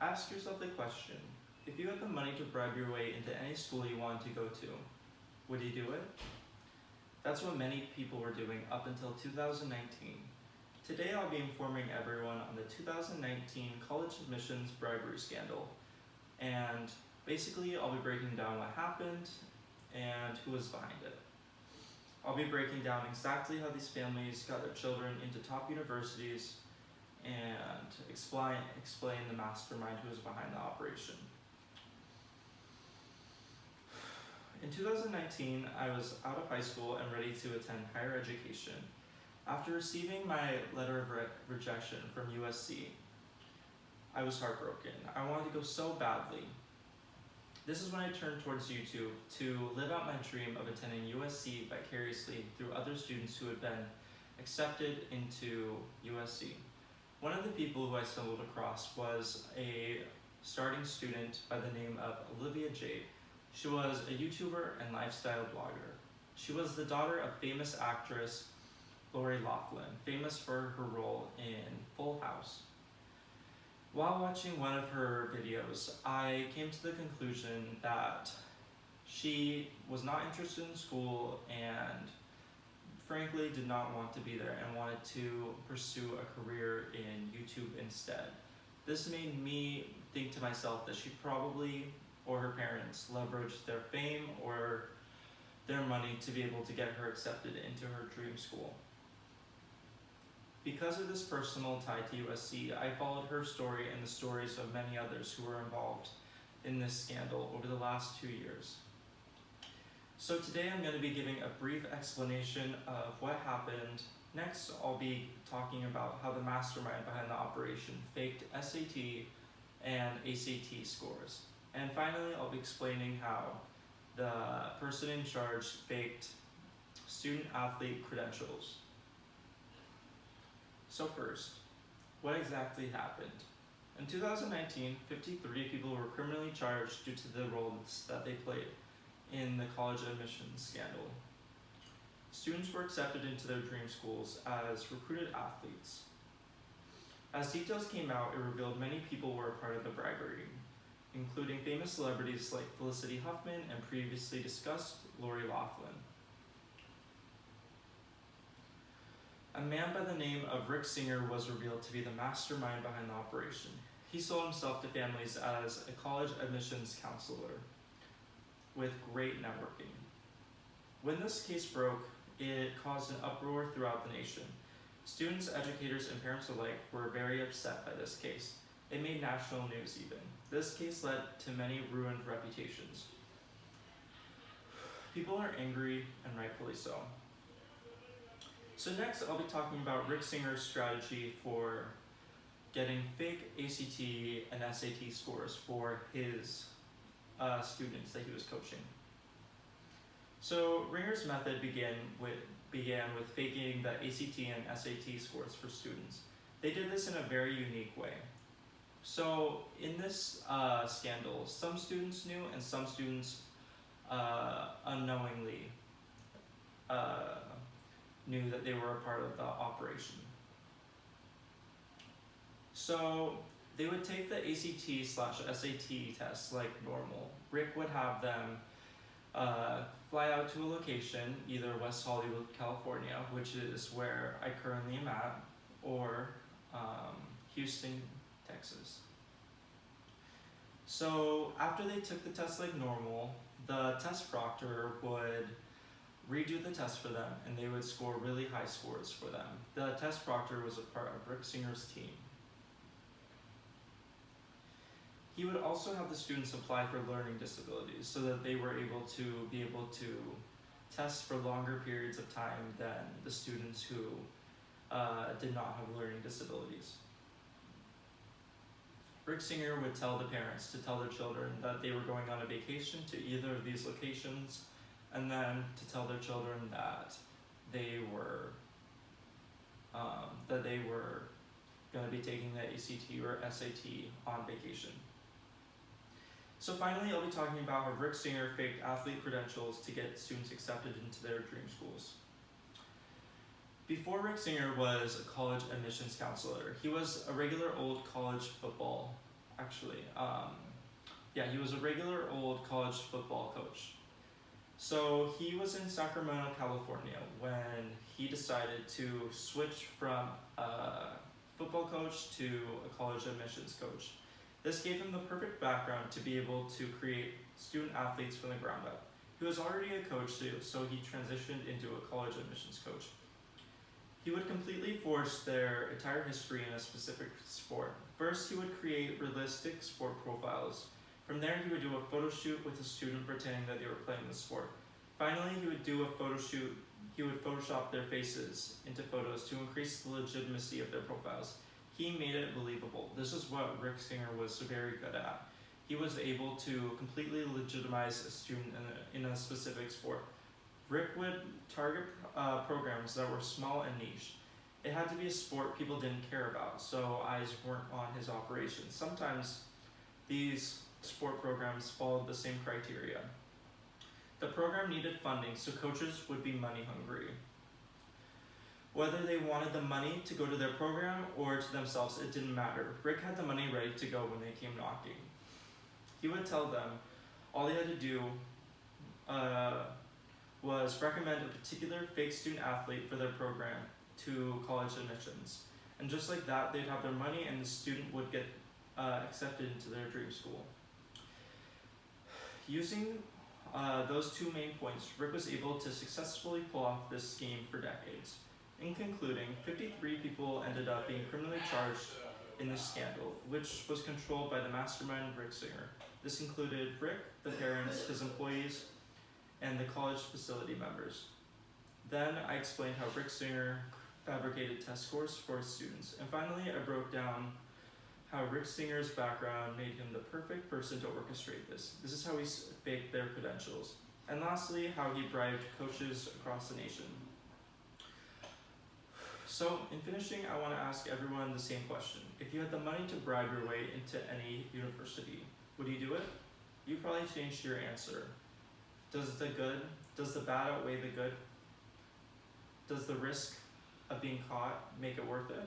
Ask yourself the question, if you had the money to bribe your way into any school you wanted to go to, would you do it? That's what many people were doing up until 2019. Today I'll be informing everyone on the 2019 college admissions bribery scandal. And basically I'll be breaking down what happened and who was behind it. I'll be breaking down exactly how these families got their children into top universities and explain the mastermind who was behind the operation. In 2019, I was out of high school and ready to attend higher education. After receiving my letter of rejection from USC, I was heartbroken. I wanted to go so badly. This is when I turned towards YouTube to live out my dream of attending USC vicariously through other students who had been accepted into USC. One of the people who I stumbled across was a starting student by the name of Olivia Jade. She was a YouTuber and lifestyle blogger. She was the daughter of famous actress Lori Loughlin, famous for her role in Full House. While watching one of her videos, I came to the conclusion that she was not interested in school and frankly did not want to be there and wanted to pursue a career in YouTube instead. This made me think to myself that she probably, or her parents, leveraged their fame or their money to be able to get her accepted into her dream school. Because of this personal tie to USC, I followed her story and the stories of many others who were involved in this scandal over the last 2 years. So today I'm going to be giving a brief explanation of what happened. Next, I'll be talking about how the mastermind behind the operation faked SAT and ACT scores. And finally, I'll be explaining how the person in charge faked student-athlete credentials. So first, what exactly happened? In 2019, 53 people were criminally charged due to the roles that they played in the college admissions scandal. Students were accepted into their dream schools as recruited athletes. As details came out, it revealed many people were a part of the bribery, including famous celebrities like Felicity Huffman and previously discussed Lori Loughlin. A man by the name of Rick Singer was revealed to be the mastermind behind the operation. He sold himself to families as a college admissions counselor with great networking. When this case broke, it caused an uproar throughout the nation. Students, educators, and parents alike were very upset by this case. It made national news even. This case led to many ruined reputations. People are angry, and rightfully so. So next, I'll be talking about Rick Singer's strategy for getting fake ACT and SAT scores for his students that he was coaching. So Ringer's method began with faking the ACT and SAT scores for students. They did this in a very unique way. So in this scandal, some students knew and some students unknowingly knew that they were a part of the operation. So they would take the ACT/SAT tests like normal. Rick would have them fly out to a location, either West Hollywood, California, which is where I currently am at, or Houston, Texas. So after they took the test like normal, the test proctor would redo the test for them and they would score really high scores for them. The test proctor was a part of Rick Singer's team. He would also have the students apply for learning disabilities so that they were able to test for longer periods of time than the students who did not have learning disabilities. Rick Singer would tell the parents to tell their children that they were going on a vacation to either of these locations, and then to tell their children that they were going to be taking the ACT or SAT on vacation. So finally, I'll be talking about how Rick Singer faked athlete credentials to get students accepted into their dream schools. Before Rick Singer was a college admissions counselor, he was a regular old college football actually. Yeah, he was a regular old college football coach. So he was in Sacramento, California when he decided to switch from a football coach to a college admissions coach. This gave him the perfect background to be able to create student athletes from the ground up. He was already a coach too, so he transitioned into a college admissions coach. He would completely force their entire history in a specific sport. First, he would create realistic sport profiles. From there, he would do a photo shoot with a student pretending that they were playing the sport. Finally, he would do a photo shoot. He would Photoshop their faces into photos to increase the legitimacy of their profiles. He made it believable. This is what Rick Singer was very good at. He was able to completely legitimize a student in a specific sport. Rick would target programs that were small and niche. It had to be a sport people didn't care about, so eyes weren't on his operations. Sometimes these sport programs followed the same criteria. The program needed funding, so coaches would be money hungry. Whether they wanted the money to go to their program or to themselves, it didn't matter. Rick had the money ready to go when they came knocking. He would tell them all they had to do was recommend a particular fake student athlete for their program to college admissions. And just like that, they'd have their money and the student would get accepted into their dream school. Using those two main points, Rick was able to successfully pull off this scheme for decades. In concluding, 53 people ended up being criminally charged in this scandal, which was controlled by the mastermind Rick Singer. This included Rick, the parents, his employees, and the college facility members. Then I explained how Rick Singer fabricated test scores for his students. And finally, I broke down how Rick Singer's background made him the perfect person to orchestrate this. This is how he faked their credentials. And lastly, how he bribed coaches across the nation. So, in finishing, I want to ask everyone the same question. If you had the money to bribe your way into any university, would you do it? You probably changed your answer. Does the bad outweigh the good? Does the risk of being caught make it worth it?